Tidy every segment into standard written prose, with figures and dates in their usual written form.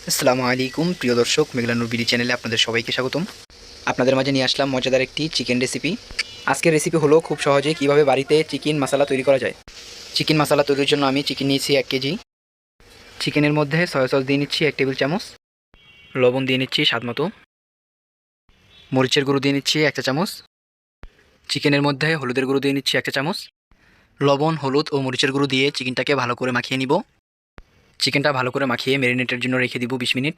আসসালামু আলাইকুম প্রিয় দর্শক, মেঘলানুর বিডি চ্যানেলে আপনাদের সবাইকে স্বাগতম। আপনাদের মাঝে নিয়ে আসলাম মজাদার একটি চিকেন রেসিপি। আজকের রেসিপি হলো খুব সহজে কিভাবে বাড়িতে চিকেন মশলা তৈরি করা যায়। চিকেন মশলা তৈরির জন্য আমি চিকেন নিয়েছি 1 কেজি। চিকেনের মধ্যে সয়া সস দিয়ে নিচ্ছি 1 টেবিল চামচ, লবণ দিয়ে নিচ্ছি স্বাদ মতো, মরিচের গুঁড়ো দিয়ে নিচ্ছি 1 চা চামচ, চিকেনের মধ্যে হলুদের গুঁড়ো দিয়ে নিচ্ছি 1 চা চামচ। লবণ, হলুদ ও মরিচের গুঁড়ো দিয়ে চিকেনটাকে ভালো করে মাখিয়ে নিব। চিকেনটা ভালো করে মাখিয়ে ম্যারিনেটের জন্য রেখে দিব 20 মিনিট।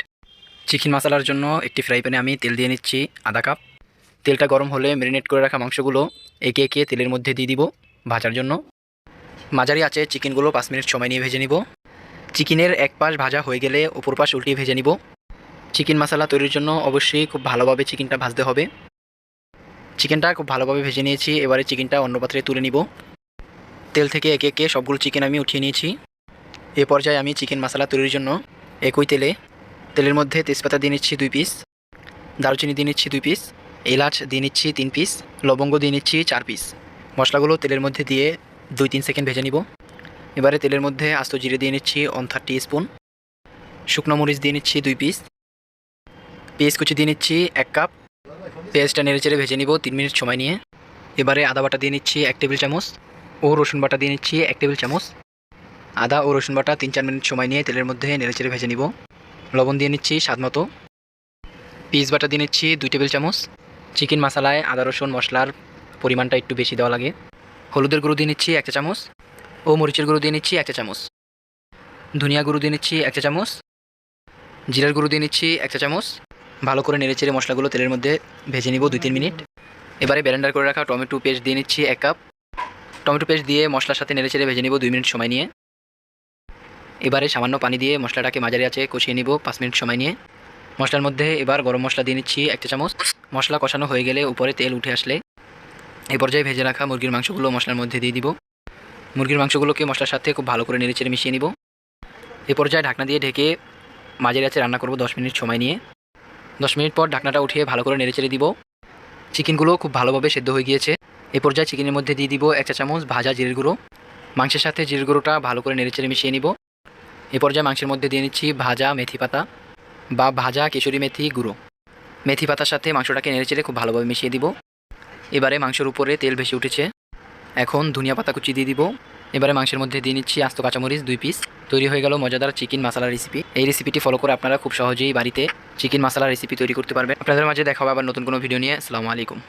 চিকেন মশলার জন্য একটি ফ্রাই প্যানে আমি তেল দিয়ে নিচ্ছি আধা কাপ। তেলটা গরম হলে ম্যারিনেট করে রাখা মাংসগুলো একে একে তেলের মধ্যে দিয়ে দিব ভাজার জন্য। মাঝারি আঁচে চিকেনগুলো 5 মিনিট সময় নিয়ে ভেজে নিব। চিকেনের এক পাশ ভাজা হয়ে গেলে অপর পাশ উল্টিয়ে ভেজে নিব। চিকেন মশলা তৈরির জন্য অবশ্যই খুব ভালোভাবে চিকেনটা ভাজতে হবে। চিকেনটা খুব ভালোভাবে ভেজে নিয়েছি। এবারে চিকেনটা অন্য পাত্রে তুলে নিব। তেল থেকে একে একে সবগুলো চিকেন আমি উঠিয়ে নিয়েছি। এ পর্যায়ে আমি চিকেন মশলা তৈরির জন্য একই তেলের মধ্যে তেজপাতা দিয়ে নিচ্ছি 2 পিস, দারুচিনি দিয়ে নিচ্ছি 2 পিস, এলাচ দিয়ে নিচ্ছি 3 পিস, লবঙ্গ দিয়ে নিচ্ছি 4 পিস। মশলাগুলো তেলের মধ্যে দিয়ে 2-3 সেকেন্ড ভেজে নিব। এবারে তেলের মধ্যে আস্ত জিরে দিয়ে নিচ্ছি 1/3 স্পুন, শুকনো মরিচ দিয়ে নিচ্ছি 2 পিস, পেঁয়াজ কুচি দিয়ে নিচ্ছি 1 কাপ। পেঁয়াজটা নেড়েচেড়ে ভেজে নিব 3 মিনিট সময় নিয়ে। এবারে আদা বাটা দিয়ে নিচ্ছি 1 টেবিল চামচ ও রসুন বাটা দিয়ে নিচ্ছি 1 টেবিল চামচ। আদা ও রসুন বাটা 3-4 মিনিট সময় নিয়ে তেলের মধ্যে নেড়েচেড়ে ভেজে নিব। লবণ দিয়ে নিচ্ছি স্বাদ মতো, পেঁয়াজ বাটা দিয়ে নিচ্ছি 2 টেবিল চামচ। চিকেন মশলায় আদা রসুন মশলার পরিমাণটা একটু বেশি দেওয়া লাগে। হলুদের গুঁড়ো দিয়ে নিচ্ছি 1 চা চামচ ও মরিচের গুঁড়ো দিয়ে নিচ্ছি 1 চা চামচ। ধনিয়া গুঁড়ো দিয়ে নিচ্ছি 1 চা চামচ, জিরার গুঁড়ো দিয়ে নিচ্ছি 1 চা চামচ। ভালো করে নেড়েচেড়ে মশলাগুলো তেলের মধ্যে ভেজে নিব 2-3 মিনিট। এবারে ব্লেন্ডার করে রাখা টমেটো পেস্ট দিয়ে নিচ্ছি 1 কাপ। টমেটো পেস্ট দিয়ে মশলার সাথে নেড়েচেড়ে ভেজে নিব 2 মিনিট সময় নিয়ে। এবারে সামান্য পানি দিয়ে মশলাটাকে মাঝারি আঁচে কষিয়ে নিব 5 মিনিট সময় নিয়ে। মশলার মধ্যে এবার গরম মশলা দিয়ে নিচ্ছি 1 চা চামচ। মশলা কষানো হয়ে গেলে উপরে তেল উঠে আসলে এই পর্যায়ে ভেজে রাখা মুরগির মাংসগুলো মশলার মধ্যে দিয়ে দিব। মুরগির মাংসগুলোকে মশলার সাথে খুব ভালো করে নেড়েচেড়ে মিশিয়ে নিব। এই পর্যায়ে ঢাকনা দিয়ে ঢেকে মাঝারি আঁচে রান্না করব 10 মিনিট সময় নিয়ে। 10 মিনিট পর ঢাকনাটা উঠিয়ে ভালো করে নেড়েচেড়ে দিব। চিকেনগুলো খুব ভালোভাবে সেদ্ধ হয়ে গিয়েছে। এই পর্যায়ে চিকেনের মধ্যে দিয়ে দিব 1 চা চামচ ভাজা জিরের গুঁড়ো। মাংসের সাথে জিরের গুঁড়োটা ভালো করে নেড়েচেড়ে মিশিয়ে নিব। এই পর্যায়ে মাংসের মধ্যে দিয়ে নিচ্ছি ভাজা মেথি পাতা বা ভাজা কেশরি মেথি গুঁড়ো। মেথি পাতার সাথে মাংসটাকে নেড়েচেড়ে খুব ভালোভাবে মিশিয়ে দিব। এবারে মাংসের উপরে তেল ভেসে উঠেছে। এখন ধনিয়া পাতা কুচি দিয়ে দিব। এবারে মাংসের মধ্যে দিয়ে নিচ্ছি আস্ত কাঁচামরিচ 2 পিস। তৈরি হয়ে গেল মজাদার চিকেন মশলা রেসিপি। এই রেসিপিটি ফলো করে আপনারা খুব সহজেই বাড়িতে চিকেন মশলা রেসিপি তৈরি করতে পারবেন। আপনাদের মাঝে দেখা হবে আবার নতুন কোনো ভিডিও নিয়ে। আসসালামু আলাইকুম।